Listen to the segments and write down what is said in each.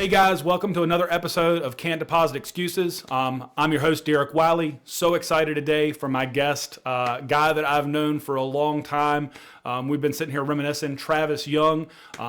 Hey guys, welcome to another episode of Can't Deposit Excuses. I'm your host, Derek Wiley. So excited today for my guest, guy that I've known for a long time. We've been sitting here reminiscing, Travis Young.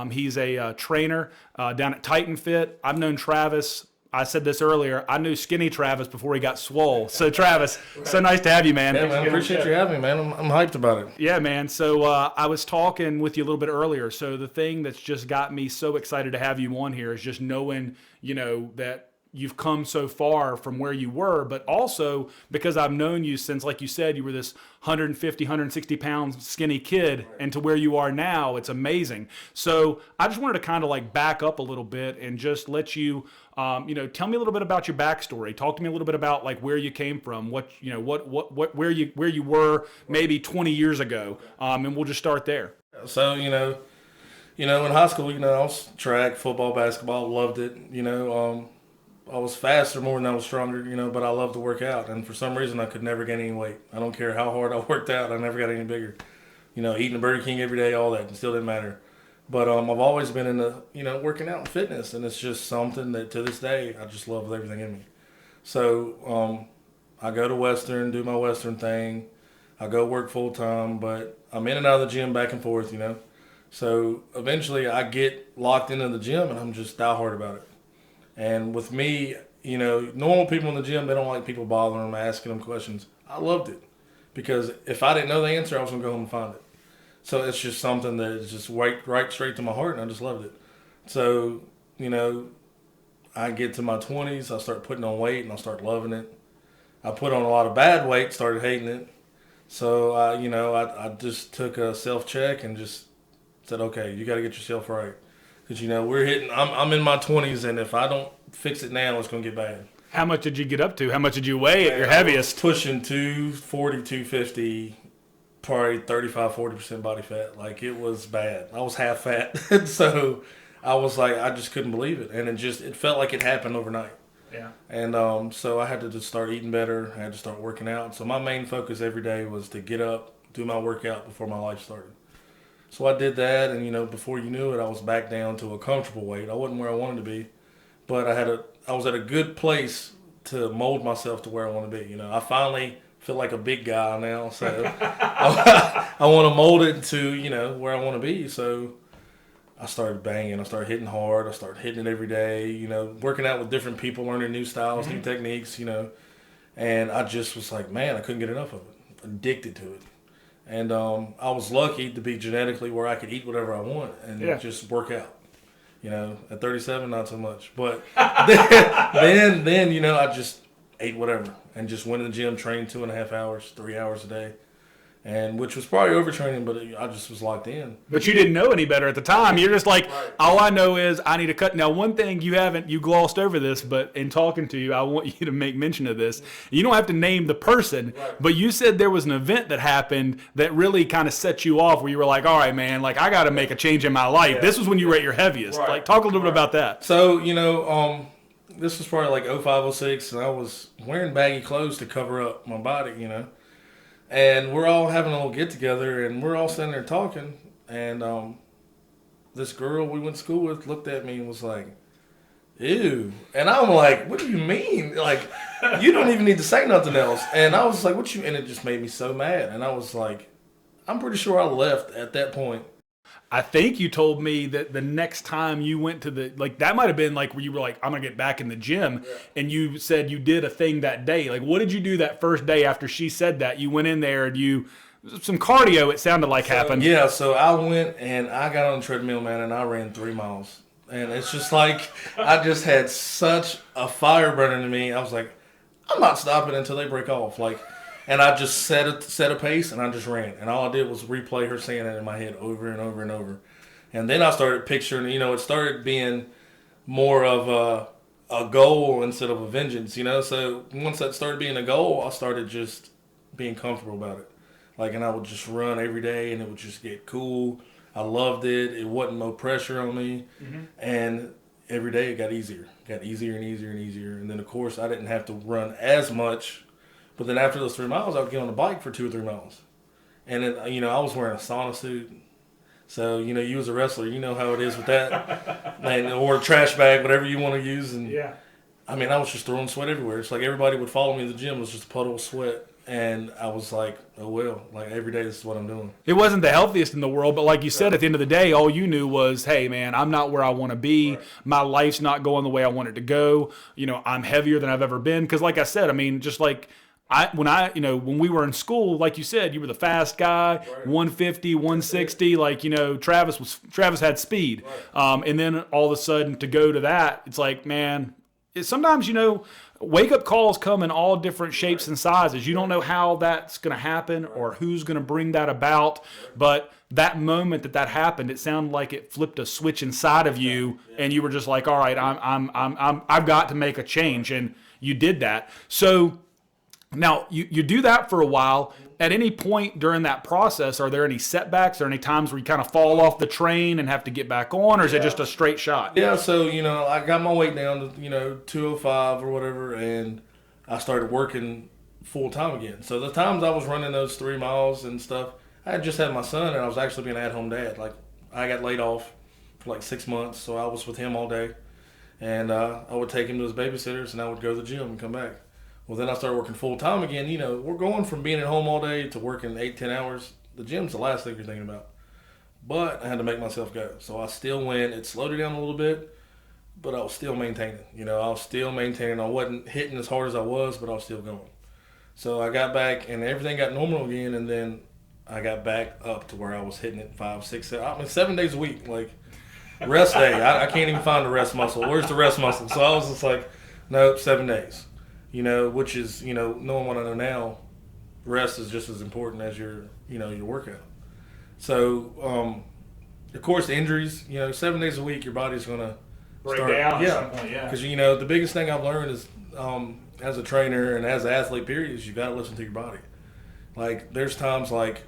He's a trainer down at Titan Fit. I've known Travis, I said this earlier, I knew skinny Travis before he got swole. So Travis, so nice to have you, man. Yeah, man, I appreciate you having me, man. I'm hyped about it. Yeah, man. So I was talking with you a little bit earlier. So the thing that's just got me so excited to have you on here is just knowing, that you've come so far from where you were, but also because I've known you since, like you said, you were this 150, 160 pound skinny kid, and to where you are now, it's amazing. So I just wanted to kind of like back up a little bit and just let you, tell me a little bit about your backstory. Talk to me a little bit about like where you came from, where you were maybe 20 years ago, and we'll just start there. So, in high school, I was track, football, basketball, loved it. I was faster more than I was stronger, but I loved to work out. And for some reason, I could never gain any weight. I don't care how hard I worked out. I never got any bigger. Eating a Burger King every day, all that, it still didn't matter. But I've always been into, working out and fitness. And it's just something that to this day, I just love with everything in me. So I go to Western, do my Western thing. I go work full time, but I'm in and out of the gym back and forth, So eventually I get locked into the gym and I'm just diehard about it. And with me, normal people in the gym, they don't like people bothering them, asking them questions. I loved it because if I didn't know the answer, I was going to go home and find it. So it's just something that is just right straight to my heart, and I just loved it. So, I get to my 20s, I start putting on weight, and I start loving it. I put on a lot of bad weight, started hating it. So, I just took a self-check and just said, okay, you got to get yourself right. Because, I'm in my 20s, and if I don't fix it now, it's going to get bad. How much did you get up to? How much did you weigh at your heaviest? Pushing 240, 250, probably 35-40% body fat. Like, it was bad. I was half fat. So I was like, I just couldn't believe it. And it felt like it happened overnight. Yeah. And so I had to just start eating better. I had to start working out. So my main focus every day was to get up, do my workout before my life started. So I did that, and before you knew it, I was back down to a comfortable weight. I wasn't where I wanted to be, but I was at a good place to mold myself to where I want to be. I finally feel like a big guy now, so I want to mold it to where I want to be. So I started banging. I started hitting hard. I started hitting it every day. Working out with different people, learning new styles, new techniques. And I just was like, man, I couldn't get enough of it. Addicted to it. And I was lucky to be genetically where I could eat whatever I want and just work out. At 37, not so much. But then I just ate whatever and just went to the gym, trained 2.5 hours, 3 hours a day. And which was probably overtraining, but I just was locked in. But you didn't know any better at the time. You're just like, right. All I know is I need to cut. Now, one thing you glossed over this, but in talking to you, I want you to make mention of this. You don't have to name the person, right. But you said there was an event that happened that really kind of set you off where you were like, all right, man, like I got to make a change in my life. Yeah. This was when you were at your heaviest. Right. Like, talk a little bit about that. So, this was probably like 05, 06, and I was wearing baggy clothes to cover up my body, And we're all having a little get-together, and we're all sitting there talking, and this girl we went to school with looked at me and was like, ew. And I'm like, what do you mean? Like, you don't even need to say nothing else. And I was like, and it just made me so mad. And I was like, I'm pretty sure I left at that point. I think you told me that the next time you went to that might have been like where you were like, I'm going to get back in the gym. Yeah. And you said you did a thing that day. Like, what did you do that first day after she said that? You went in there and some cardio, it sounded like happened. Yeah, so I went and I got on the treadmill, man, and I ran 3 miles. And it's just like, I just had such a fire burning in me. I was like, I'm not stopping until they break off. Like, and I just set a pace, and I just ran. And all I did was replay her saying it in my head over and over and over. And then I started picturing, it started being more of a goal instead of a vengeance, So once that started being a goal, I started just being comfortable about it. Like, and I would just run every day, and it would just get cool. I loved it. It wasn't no pressure on me. Mm-hmm. And every day it got easier. It got easier and easier and easier. And then, of course, I didn't have to run as much. But then after those 3 miles, I would get on the bike for 2 or 3 miles. And then, I was wearing a sauna suit. So, you as a wrestler, you know how it is with that. Or a trash bag, whatever you want to use. And Yeah. I mean, I was just throwing sweat everywhere. It's like everybody would follow me to the gym. It was just a puddle of sweat. And I was like, oh, well, like every day this is what I'm doing. It wasn't the healthiest in the world, but like you said, at the end of the day, all you knew was, hey, man, I'm not where I want to be. Right. My life's not going the way I want it to go. I'm heavier than I've ever been. Because like I said, I mean, just like when we were in school, like you said, you were the fast guy, Right. 150, 160. Like, Travis had speed. Right. And then all of a sudden to go to that, it's like, man, sometimes, wake-up calls come in all different shapes and sizes. You don't know how that's going to happen or who's going to bring that about. But that moment that happened, it sounded like it flipped a switch inside of you, and you were just like, all right, I've got to make a change, and you did that. So now you do that for a while. At any point during that process, are there any setbacks or any times where you kind of fall off the train and have to get back on, or is it just a straight shot? Yeah, so, I got my weight down to, 205 or whatever, and I started working full time again. So the times I was running those 3 miles and stuff, I had just had my son, and I was actually being an at-home dad. Like, I got laid off for like 6 months, so I was with him all day. And I would take him to his babysitters, and I would go to the gym and come back. Well, then I started working full-time again. We're going from being at home all day to working 8-10 hours. The gym's the last thing you're thinking about. But I had to make myself go. So I still went. It slowed it down a little bit, but I was still maintaining. I was still maintaining. I wasn't hitting as hard as I was, but I was still going. So I got back, and everything got normal again, and then I got back up to where I was hitting it 5, 6, 7, 7 days a week. Like, rest day. I can't even find the rest muscle. Where's the rest muscle? So I was just like, nope, 7 days. Which is, knowing what I know now, rest is just as important as your workout. So, of course, the injuries, 7 days a week, your body's going to break down at some point, yeah. Because, the biggest thing I've learned is, as a trainer and as an athlete, period, is you got to listen to your body. Like, there's times, like,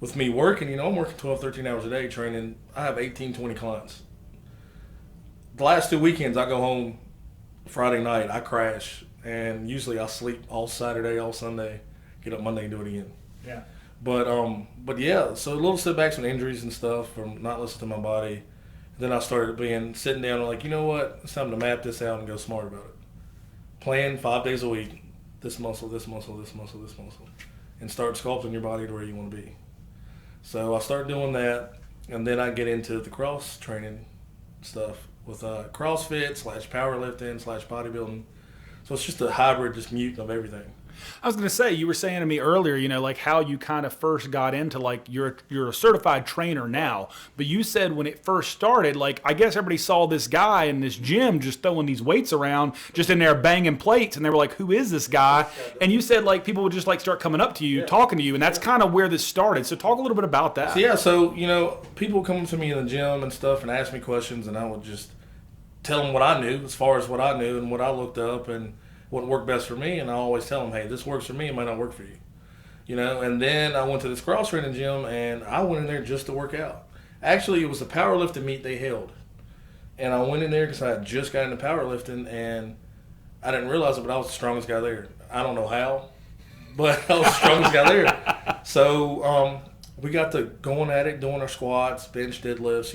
with me working, I'm working 12, 13 hours a day training. I have 18, 20 clients. The last 2 weekends, I go home Friday night, I crash. And usually I sleep all Saturday, all Sunday, get up Monday and do it again. Yeah. But yeah, so little setbacks and injuries and stuff from not listening to my body. And then I started sitting down and like, you know what? It's time to map this out and go smart about it. Plan 5 days a week, this muscle, this muscle, this muscle, this muscle, and start sculpting your body to where you want to be. So I started doing that, and then I get into the cross training stuff with CrossFit / powerlifting / bodybuilding. So it's just a hybrid, just mutant of everything. I was going to say, you were saying to me earlier, like how you kind of first got into, like, you're a certified trainer now, but you said when it first started, like, I guess everybody saw this guy in this gym just throwing these weights around, just in there banging plates, and they were like, who is this guy? And you said, like, people would just, like, start coming up to you, talking to you, and that's kind of where this started. So talk a little bit about that. So, people come to me in the gym and stuff and ask me questions, and I would just tell them what I knew as far as what I knew and what I looked up and what worked best for me. And I always tell them, hey, this works for me. It might not work for you. And then I went to this cross training gym, and I went in there just to work out. Actually, it was a powerlifting meet they held. And I went in there because I had just got into powerlifting, and I didn't realize it, but I was the strongest guy there. I don't know how, but I was the strongest guy there. So we got to going at it, doing our squats, bench, deadlifts,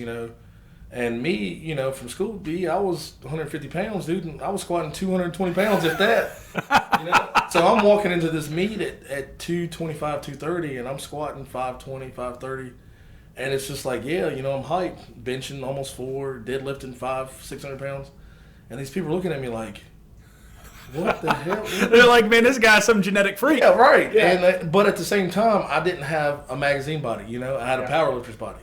And me, from school, I was 150 pounds, dude, and I was squatting 220 pounds if that. So I'm walking into this meet at 225, 230, and I'm squatting 520, 530. And it's just like, I'm hyped, benching almost 4, deadlifting 600 pounds. And these people are looking at me like, what the hell? They're like, man, this guy's some genetic freak. Yeah, right. Yeah. But at the same time, I didn't have a magazine body, I had a powerlifter's body,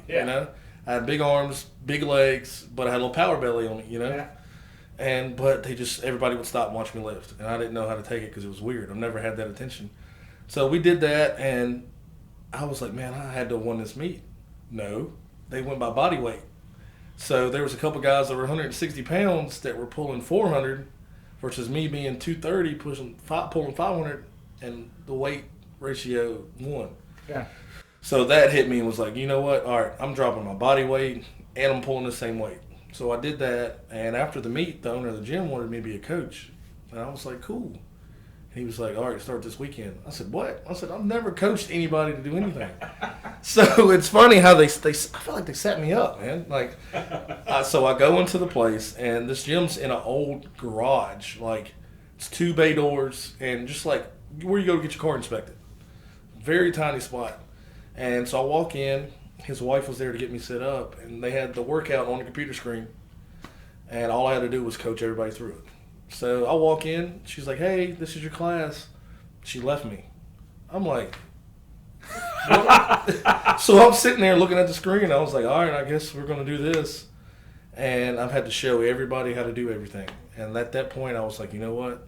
I had big arms, big legs, but I had a little power belly on it, Yeah. But everybody would stop and watch me lift, and I didn't know how to take it because it was weird. I've never had that attention. So we did that, and I was like, man, I had to have won this meet. No, they went by body weight. So there was a couple guys that were 160 pounds that were pulling 400 versus me being 230 pulling 500, and the weight ratio won. Yeah. So that hit me and was like, you know what? All right, I'm dropping my body weight and I'm pulling the same weight. So I did that, and after the meet, the owner of the gym wanted me to be a coach. And I was like, cool. He was like, all right, start this weekend. I said, what? I said, I've never coached anybody to do anything. So it's funny how they I feel like they set me up, man. Like, so I go into the place, and this gym's in an old garage. Like, it's 2 bay doors, and just like where you go to get your car inspected. Very tiny spot. And so I walk in. His wife was there to get me set up, and they had the workout on the computer screen. And all I had to do was coach everybody through it. So I walk in. She's like, hey, this is your class. She left me. I'm like, what? So I'm sitting there looking at the screen. I was like, all right, I guess we're going to do this. And I've had to show everybody how to do everything. And at that point, I was like, you know what?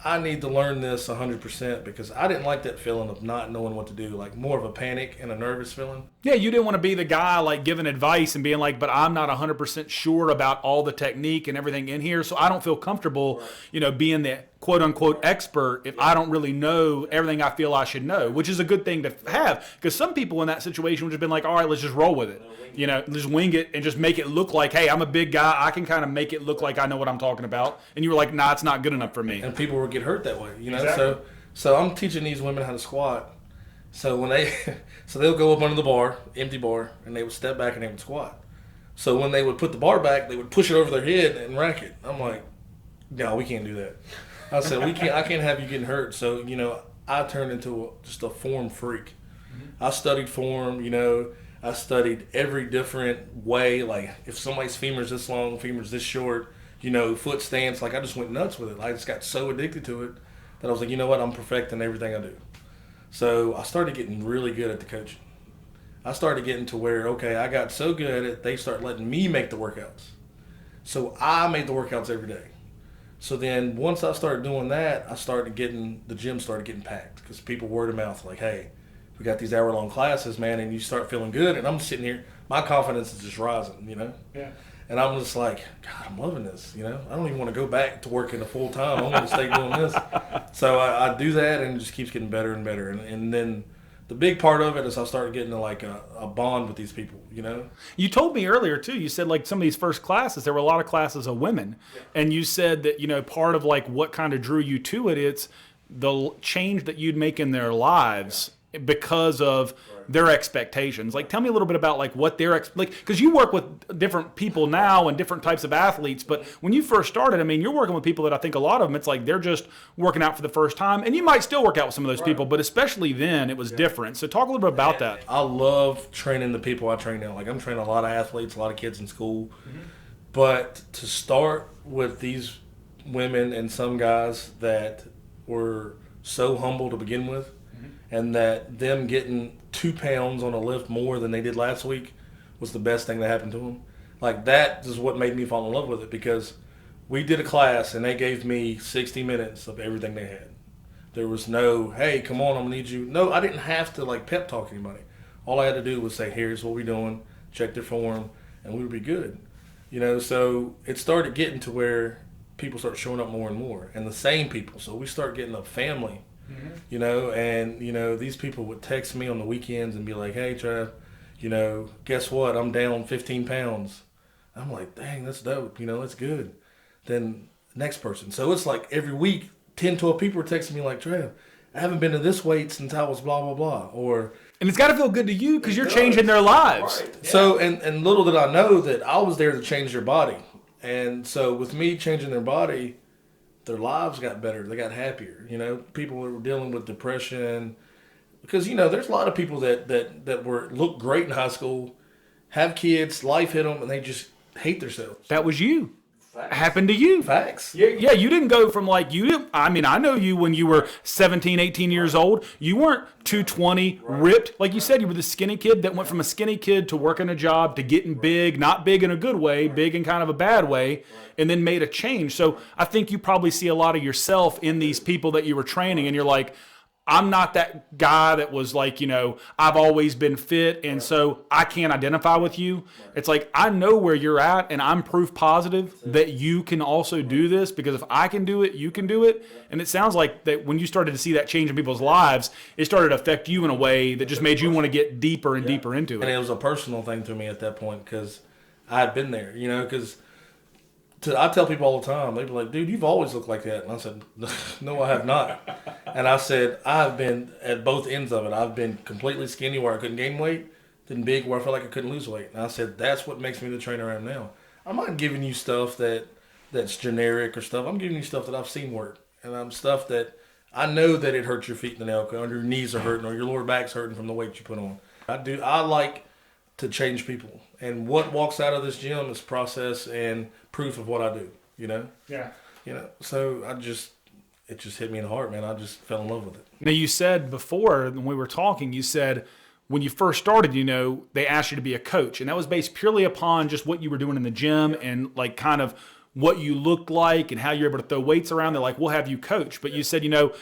I need to learn this 100% because I didn't like that feeling of not knowing what to do, like more of a panic and a nervous feeling. Yeah, you didn't want to be the guy like giving advice and being like, but I'm not 100% sure about all the technique and everything in here, so I don't feel comfortable, being the quote-unquote expert if I don't really know everything I feel I should know, which is a good thing to have because some people in that situation would have been like, all right, let's just roll with it. Just wing it and just make it look like, hey, I'm a big guy. I can kind of make it look like I know what I'm talking about. And you were like, nah, it's not good enough for me. And people would get hurt that way, Exactly. So I'm teaching these women how to squat. So when they'll go up under the bar, empty bar, and they would step back and they would squat. So when they would put the bar back, they would push it over their head and rack it. I'm like, no, we can't do that. I said, I can't have you getting hurt. So, I turned into just a form freak. Mm-hmm. I studied form, I studied every different way. Like if somebody's femur's this long, femur's this short, foot stance. Like I just went nuts with it. I just got so addicted to it that I was like, you know what? I'm perfecting everything I do. So I started getting really good at the coaching. I started getting to where, okay, I got so good at it, they start letting me make the workouts. So I made the workouts every day. So then once I started doing that, the gym started getting packed because people word of mouth like, hey, we got these hour-long classes, man, and you start feeling good. And I'm sitting here, my confidence is just rising, Yeah. And I'm just like, God, I'm loving this, I don't even want to go back to working a full time. I want to stay doing this. So I do that, and it just keeps getting better and better. And then the big part of it is I started getting to like a bond with these people, You told me earlier, too, you said like some of these first classes, there were a lot of classes of women. Yeah. And you said that, part of like what kind of drew you to it, it's the change that you'd make in their lives. Yeah. Because of their expectations. Like, tell me a little bit about like what their because you work with different people now and different types of athletes. But when you first started, I mean, you're working with people that I think a lot of them, it's like they're just working out for the first time, and you might still work out with some of those people, but especially then it was different. So talk a little bit about that. I love training the people I train now. Like I'm training a lot of athletes, a lot of kids in school, but to start with these women and some guys that were so humble to begin with. And that them getting 2 pounds on a lift more than they did last week was the best thing that happened to them. Like that is what made me fall in love with it because we did a class and they gave me 60 minutes of everything they had. There was no, hey, come on, I'm going to need you. No, I didn't have to like pep talk anybody. All I had to do was say, here's what we're doing, check their form, and we would be good. So it started getting to where people start showing up more and more. And the same people. So we start getting a family. And these people would text me on the weekends and be like, hey, Trav, guess what? I'm down 15 pounds. I'm like, dang, that's dope. That's good. Then next person. So it's like every week, 10, 12 people are texting me like, Trav, I haven't been to this weight since I was blah, blah, blah. And it's got to feel good to you because you're changing their lives. Right. Yeah. So, and little did I know that I was there to change their body. And so with me changing their body, their lives got better. They got happier. People were dealing with depression because there's a lot of people that look great in high school, have kids, life hit them, and they just hate themselves. That was you. Facts. Happened to you. Facts. Yeah, you didn't go from like I know you when you were 17, 18 years old. You weren't 220, ripped. Like you said, you were the skinny kid that went from a skinny kid to working a job to getting big, not big in a good way, big in kind of a bad way, and then made a change. So I think you probably see a lot of yourself in these people that you were training, and you're like, I'm not that guy that was like, I've always been fit, and so I can't identify with you. It's like, I know where you're at, and I'm proof positive that you can also do this, because if I can do it, you can do it. And it sounds like that when you started to see that change in people's lives, it started to affect you in a way that just made you want to get deeper and deeper into it. And it was a personal thing to me at that point, because I had been there, because I tell people all the time, they be like, dude, you've always looked like that. And I said, no, I have not. And I said, I've been at both ends of it. I've been completely skinny where I couldn't gain weight, then big where I felt like I couldn't lose weight. And I said, that's what makes me the trainer I am now. I'm not giving you stuff that's generic or stuff. I'm giving you stuff that I've seen work. And I'm stuff that I know that it hurts your feet in the nail, or your knees are hurting, or your lower back's hurting from the weight you put on. I like to change people. And what walks out of this gym is process and proof of what I do, you know? Yeah. You know, so it just hit me in the heart, man. I just fell in love with it. Now, you said before when we were talking, you said when you first started, you know, they asked you to be a coach. And that was based purely upon just what you were doing in the gym and like kind of what you looked like and how you're able to throw weights around. They're like, we'll have you coach. But you said, you know,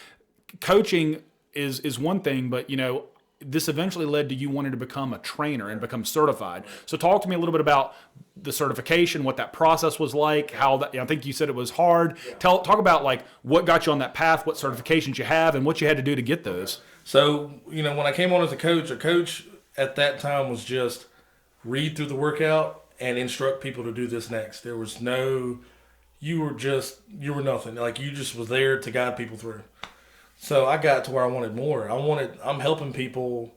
coaching is one thing, but, you know, this eventually led to you wanting to become a trainer and become certified. So talk to me a little bit about the certification, what that process was like, how that, I think you said it was hard. Talk about like what got you on that path, what certifications you have, and what you had to do to get those. So, you know, when I came on as a coach at that time was just read through the workout and instruct people to do this next. There was no, you were nothing. Like you just was there to guide people through. So I got to where I wanted more. I'm helping people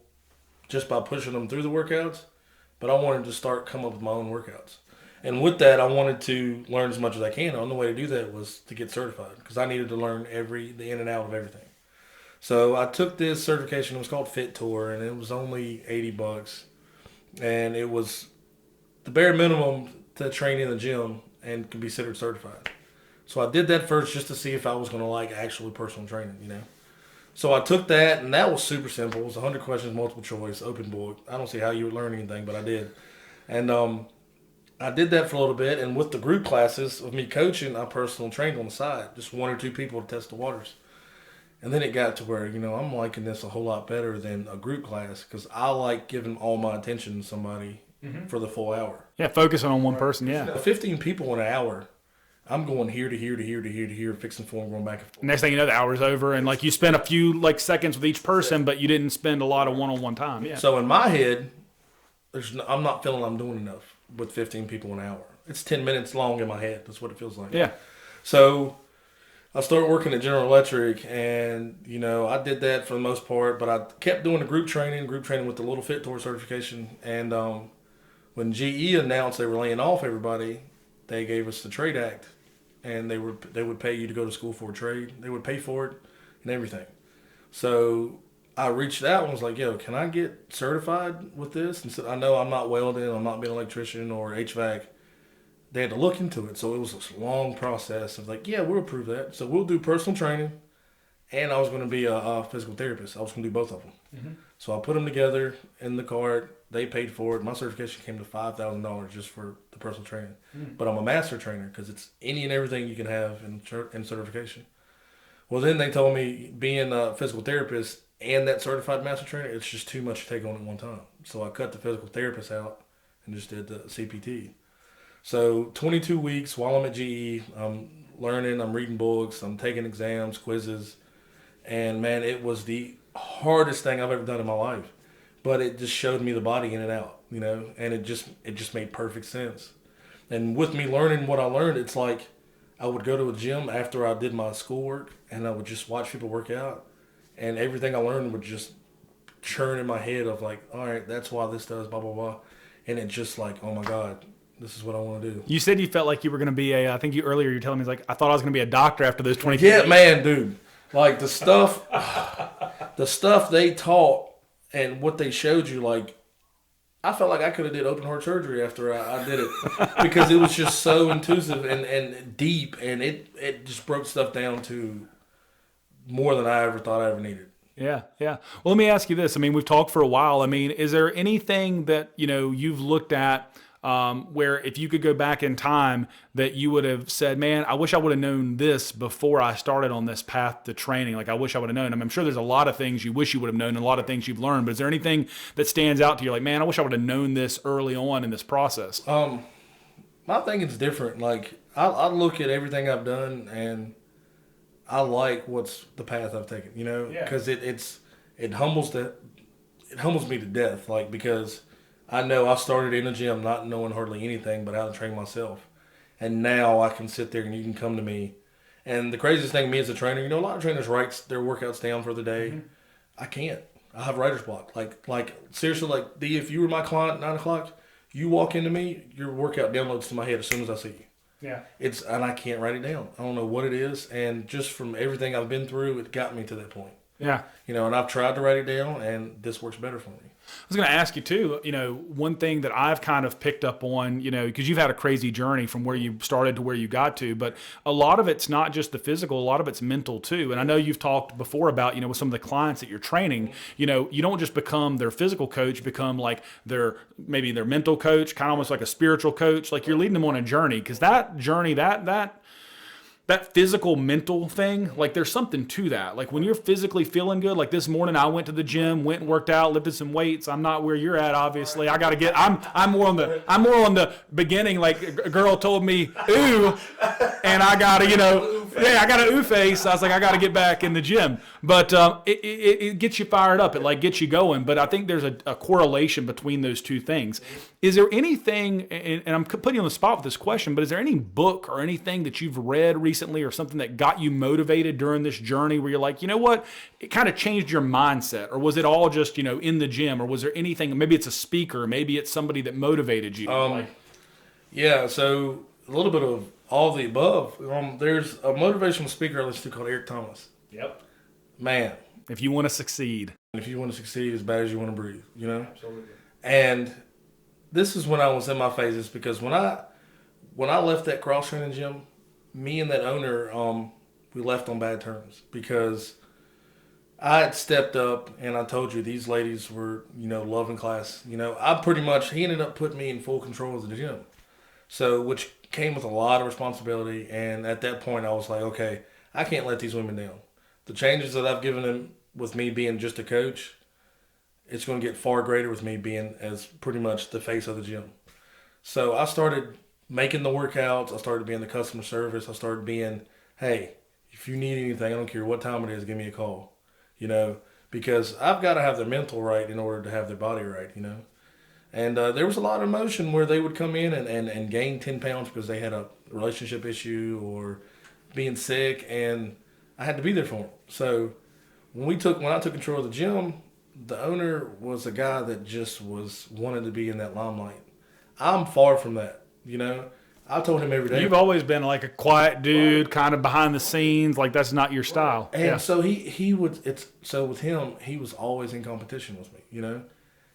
just by pushing them through the workouts, but I wanted to start come up with my own workouts. And with that, I wanted to learn as much as I can. The only way to do that was to get certified because I needed to learn the in and out of everything. So I took this certification. It was called Fit Tour, and it was only $80, and it was the bare minimum to train in the gym and could be considered certified. So I did that first just to see if I was going to like actually personal training, you know. So I took that, and that was super simple. It was 100 questions, multiple choice, open book. I don't see how you would learn anything, but I did. And I did that for a little bit, and with the group classes of me coaching, I personal trained on the side, just 1 or 2 people to test the waters. And then it got to where, you know, I'm liking this a whole lot better than a group class because I like giving all my attention to somebody for the full hour. Yeah, focusing on one person, yeah. 15 people in an hour. I'm going here to here to here to here to here, fixing form, going back and forth. Next thing you know, the hour's over, and like you spent a few like seconds with each person, but you didn't spend a lot of one-on-one time. Yeah. So in my head, I'm not feeling I'm doing enough with 15 people an hour. It's 10 minutes long in my head. That's what it feels like. Yeah. So I started working at General Electric, and you know I did that for the most part, but I kept doing the group training with the Little Fit Tour certification. And when GE announced they were laying off everybody, they gave us the Trade Act, and they would pay you to go to school for a trade. They would pay for it and everything. So I reached out and was like, yo, can I get certified with this? And said, I know I'm not welding, I'm not being an electrician or HVAC. They had to look into it. So it was this long process of like, yeah, we'll approve that. So we'll do personal training, and I was going to be a physical therapist. I was going to do both of them. Mm-hmm. So I put them together in the cart. They paid for it. My certification came to $5,000 just for the personal training. Mm. But I'm a master trainer because it's any and everything you can have in certification. Well, then they told me being a physical therapist and that certified master trainer, it's just too much to take on at one time. So I cut the physical therapist out and just did the CPT. So 22 weeks while I'm at GE, I'm learning, I'm reading books, I'm taking exams, quizzes. And, man, it was the hardest thing I've ever done in my life. But it just showed me the body in and out, you know, and it just made perfect sense. And with me learning what I learned, it's like I would go to a gym after I did my schoolwork, and I would just watch people work out, and everything I learned would just churn in my head of like, all right, that's why this does, blah, blah, blah. And it just like, oh, my God, this is what I want to do. You said you felt like you were going to be I think earlier you were telling me, like, I thought I was going to be a doctor after those 20 Yeah, man, dude. Like the stuff they taught, and what they showed you, like, I felt like I could have did open heart surgery after I did it because it was just so intuitive and deep, and it just broke stuff down to more than I ever thought I ever needed. Yeah, yeah. Well, let me ask you this. I mean, we've talked for a while. I mean, is there anything that, you know, you've looked at where if you could go back in time that you would have said, man, I wish I would have known this before I started on this path to training. Like, I wish I would have known. I mean, I'm sure there's a lot of things you wish you would have known and a lot of things you've learned, but is there anything that stands out to you? Like, man, I wish I would have known this early on in this process. My thinking's different. Like, I look at everything I've done, and I like what's the path I've taken, you know, because it humbles me to death. Like, because I know I started in a gym not knowing hardly anything but how to train myself. And now I can sit there and you can come to me. And the craziest thing, me as a trainer, a lot of trainers write their workouts down for the day. Mm-hmm. I can't. I have writer's block. Like seriously, like D, if you were my client at 9 o'clock, you walk into me, your workout downloads to my head as soon as I see you. Yeah. And I can't write it down. I don't know what it is. And just from everything I've been through, it got me to that point. Yeah. And I've tried to write it down, and this works better for me. I was going to ask you too, one thing that I've kind of picked up on, because you've had a crazy journey from where you started to where you got to, but a lot of it's not just the physical, a lot of it's mental too. And I know you've talked before about, with some of the clients that you're training, you don't just become their physical coach, you become like maybe their mental coach, kind of almost like a spiritual coach. Like you're leading them on a journey, because that journey, that physical mental thing, like there's something to that. Like when you're physically feeling good, like this morning I went to the gym, went and worked out, lifted some weights. I'm not where you're at, obviously. I got to get, I'm more on the beginning. Like a girl told me, ooh, and I got to, I got an ooh face. I was like, I got to get back in the gym. But it gets you fired up. It like gets you going. But I think there's a correlation between those two things. Is there anything, and I'm putting you on the spot with this question, but is there any book or anything that you've read recently or something that got you motivated during this journey where you're like, you know what, it kind of changed your mindset? Or was it all just, in the gym? Or was there anything, maybe it's a speaker, maybe it's somebody that motivated you? Yeah, so a little bit of all the above. There's a motivational speaker I listen to called Eric Thomas. Yep. Man. If you want to succeed. If you want to succeed as bad as you want to breathe, Absolutely. And this is when I was in my phases, because when I left that cross training gym, me and that owner, we left on bad terms, because I had stepped up and I told you these ladies were, loving class. He ended up putting me in full control of the gym. So, which came with a lot of responsibility. And at that point I was like, okay, I can't let these women down. The changes that I've given them with me being just a coach, it's going to get far greater with me being as pretty much the face of the gym. So I started making the workouts. I started being the customer service. I started being, hey, if you need anything, I don't care what time it is, give me a call, because I've got to have the mental right in order to have the body right, And there was a lot of emotion where they would come in and gain 10 pounds because they had a relationship issue or being sick, and I had to be there for them. So when I took control of the gym, the owner was a guy that just wanted to be in that limelight. I'm far from that, I told him every day. You've always been like a quiet dude, kind of behind the scenes, like that's not your style. And so with him, he was always in competition with me,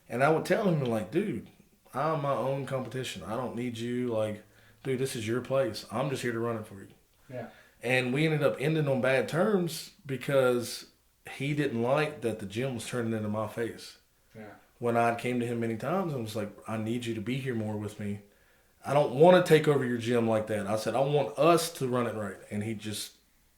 And I would tell him, like, dude, I'm my own competition. I don't need you. Like, dude, this is your place. I'm just here to run it for you. Yeah. And we ended up ending on bad terms because he didn't like that the gym was turning into my face. Yeah. When I came to him many times and was like, I need you to be here more with me. I don't want to take over your gym like that. I said, I want us to run it right. And he just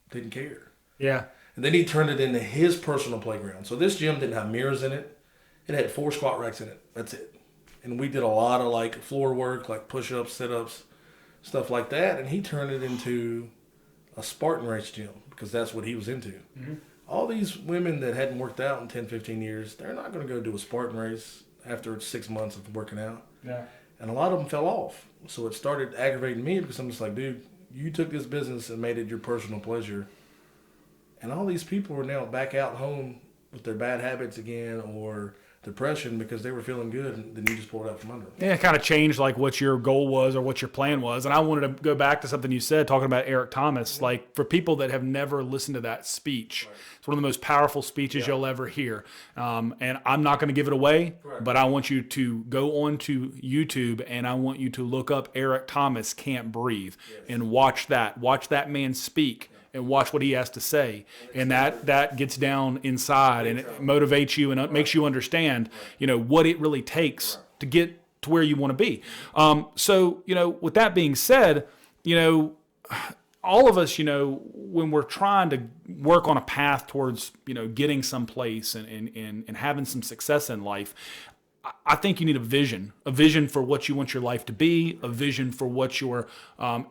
didn't care. Yeah. And then he turned it into his personal playground. So this gym didn't have mirrors in it. It had 4 squat racks in it. That's it. And we did a lot of like floor work, like push-ups, sit-ups, stuff like that. And he turned it into a Spartan race gym because that's what he was into. Mm-hmm. All these women that hadn't worked out in 10, 15 years, they're not going to go do a Spartan race after 6 months of working out. Yeah. And a lot of them fell off. So it started aggravating me because I'm just like, dude, you took this business and made it your personal pleasure. And all these people are now back out home with their bad habits again or depression because they were feeling good and then you just pulled it out from under them. Yeah, it kind of changed like what your goal was or what your plan was. And I wanted to go back to something you said, talking about Eric Thomas. Like for people that have never listened to that speech, right. It's one of the most powerful speeches you'll ever hear. And I'm not going to give it away, but I want you to go on to YouTube and I want you to look up Eric Thomas Can't Breathe and watch that. Watch that man speak. And watch what he has to say, and that gets down inside, and it motivates you and it makes you understand, what it really takes to get to where you want to be. So, with that being said, all of us, when we're trying to work on a path towards, getting someplace and having some success in life, I think you need a vision for what you want your life to be, a vision for what your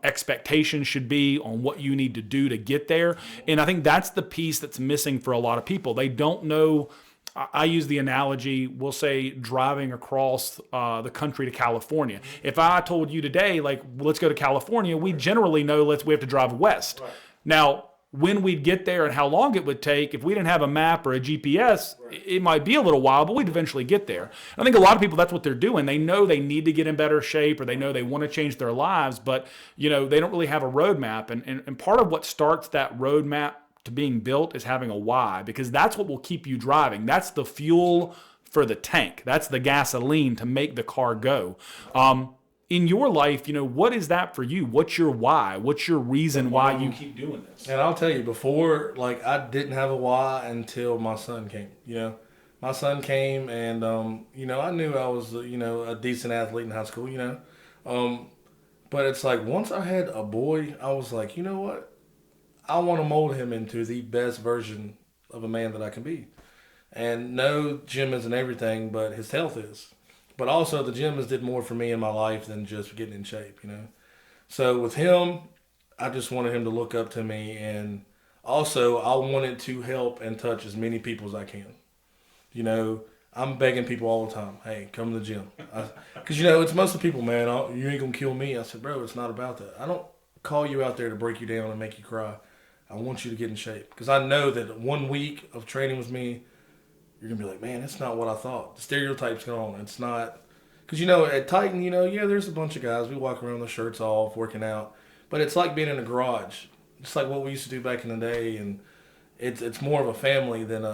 expectations should be on what you need to do to get there. And I think that's the piece that's missing for a lot of people. They don't know I use the analogy, we'll say driving across the country to California. If I told you today, like, let's go to California, we generally know we have to drive west. Right. Now, when we'd get there and how long it would take, if we didn't have a map or a GPS, it might be a little while, but we'd eventually get there. I think a lot of people, that's what they're doing. They know they need to get in better shape, or they know they want to change their lives, but they don't really have a roadmap. And part of what starts that roadmap to being built is having a why, because that's what will keep you driving. That's the fuel for the tank. That's the gasoline to make the car go. In your life, what is that for you? What's your why? What's your reason why you keep doing this? And I'll tell you, before, I didn't have a why until my son came. My son came, and I knew I was a decent athlete in high school. But it's like once I had a boy, I was like, you know what? I want to mold him into the best version of a man that I can be. And no, gym isn't everything, but his health is. But also, the gym has did more for me in my life than just getting in shape, So with him, I just wanted him to look up to me, and also I wanted to help and touch as many people as I can. I'm begging people all the time, hey, come to the gym. Because, it's most of the people, man, you ain't going to kill me. I said, bro, it's not about that. I don't call you out there to break you down and make you cry. I want you to get in shape. Because I know that 1 week of training with me, you're going to be like, man, that's not what I thought. The stereotype's gone. It's not. Because, at Titan, there's a bunch of guys. We walk around with shirts off, working out. But it's like being in a garage. It's like what we used to do back in the day. And it's more of a family than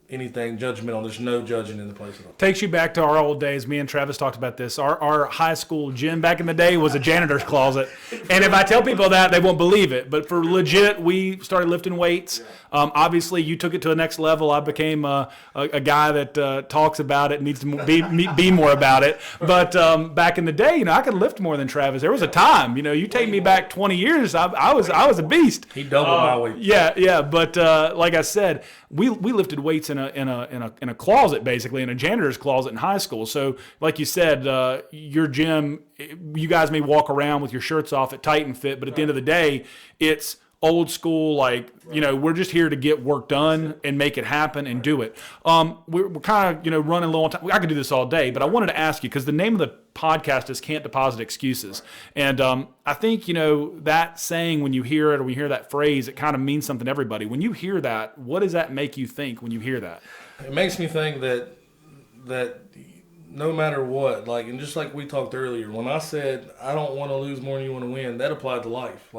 anything judgmental. There's no judging in the place at all. Takes you back to our old days. Me and Travis talked about this. Our high school gym back in the day was a janitor's closet. And if I tell people that, they won't believe it. But for legit, we started lifting weights. Obviously, you took it to the next level. I became a guy that talks about it and needs to be more about it. But back in the day, I could lift more than Travis. There was a time. You take me back 20 years, I was a beast. He doubled my weight. Yeah. But like I said, we lifted weights in a closet, basically, in a janitor's closet in high school. So, like you said, your gym, you guys may walk around with your shirts off at Titan Fit, but at the end of the day, it's old school, we're just here to get work done and make it happen and do it. We're kind of, running low on time. I could do this all day, but I wanted to ask you, because the name of the podcast is Can't Deposit Excuses. And I think, that saying, when you hear it or when you hear that phrase, it kind of means something to everybody. When you hear that, what does that make you think when you hear that? It makes me think that no matter what, and just like we talked earlier, when I said I don't want to lose more than you want to win, that applied to life.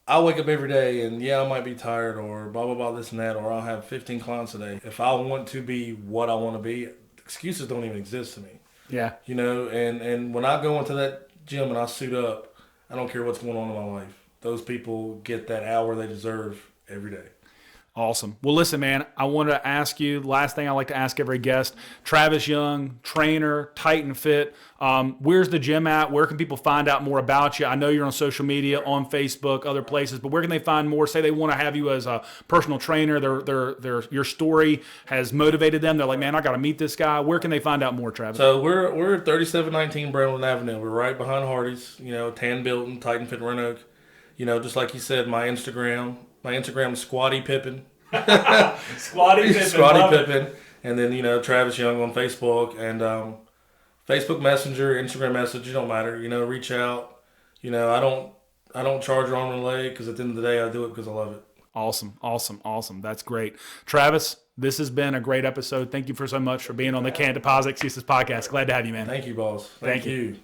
I wake up every day and I might be tired or blah, blah, blah, this and that, or I'll have 15 clients a day. If I want to be what I want to be, excuses don't even exist to me. Yeah. And when I go into that gym and I suit up, I don't care what's going on in my life. Those people get that hour they deserve every day. Awesome. Well, listen, man, I wanted to ask you, last thing I like to ask every guest, Travis Young, trainer, Titan Fit. Where's the gym at? Where can people find out more about you? I know you're on social media, on Facebook, other places, but where can they find more? Say they want to have you as a personal trainer. Your story has motivated them. They're like, man, I got to meet this guy. Where can they find out more, Travis? So we're at 3719 Brownland Avenue. We're right behind Hardee's, tan building, Titan Fit Roanoke. Just like you said, my Instagram is Squatty Pippin. Squatty Pippin. And then, Travis Young on Facebook and Facebook Messenger, Instagram message, it don't matter. Reach out. I don't charge arm and leg because at the end of the day, I do it because I love it. Awesome. That's great. Travis, this has been a great episode. Thank you so much for being on the Can't Deposit Excuses podcast. Glad to have you, man. Thank you, boss. Thank you.